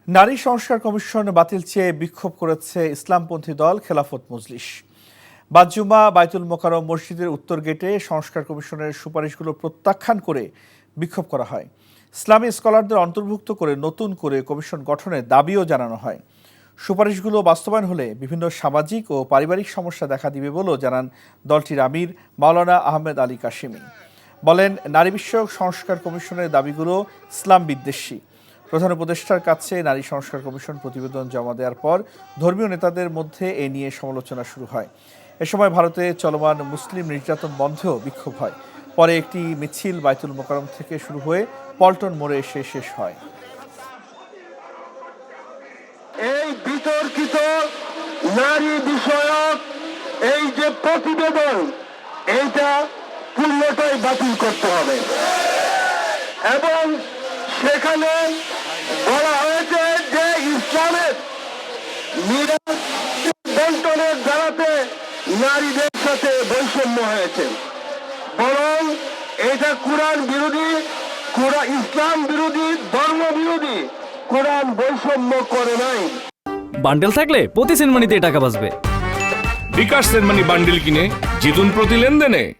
নারী সংস্কার কমিশন বাতিল চেয়ে বিক্ষোভ করেছে ইসলামপন্থী দল খেলাফত মজলিস। বাদ-জুমা বাইতুল মোকাররম মসজিদের উত্তর গেটে সংস্কার কমিশনের সুপারিশগুলো প্রত্যাখ্যান করে বিক্ষোভ করা হয়। ইসলামী স্কলারদের অন্তর্ভুক্ত করে নতুন করে কমিশন গঠনের দাবিও জানানো হয়। সুপারিশগুলো বাস্তবায়ন হলে বিভিন্ন সামাজিক ও পারিবারিক সমস্যা দেখা দিবে বলেও জানান দলটির আমির মাওলানা আহমেদ আলী কাশিমি। বলেন, নারী বিষয়ক সংস্কার কমিশনের দাবিগুলো ইসলাম বিদ্বেষী। প্রধান উপদেষ্টার কাছে নারী সংস্কার কমিশন প্রতিবেদন জমা দেওয়ার পর ধর্মীয় নেতাদের মধ্যে এ নিয়ে সমালোচনা শুরু হয়। এ সময় ভারতে চলমান মুসলিম নির্যাতন বন্ধেও বিক্ষোভ হয়। পরে একটি মিছিল বাইতুল মোকাররম থেকে শুরু হয়ে পল্টন মোড়ে এসে শেষ হয়। এই বিতর্কিত নারী বিষয়ক এই যে প্রতিবেদন, এইটা পূর্ণটাই বাতিল করতে হবে এবং সেখানে বলা হয়েছে যে ইসলামের বন্টনের দ্বারাতে নারীদের সাথে বৈষম্য হয়েছে, বরং এটা কোরআন বিরোধী, ইসলাম বিরোধী, ধর্ম বিরোধী। কোরআন বৈষম্য করে নাই। বান্ডেল থাকলে প্রতি সেনমানিতে টাকা বাঁচবে। বিকাশ সেনমানি বান্ডেল কিনে জিতুন প্রতি লেনদেনে।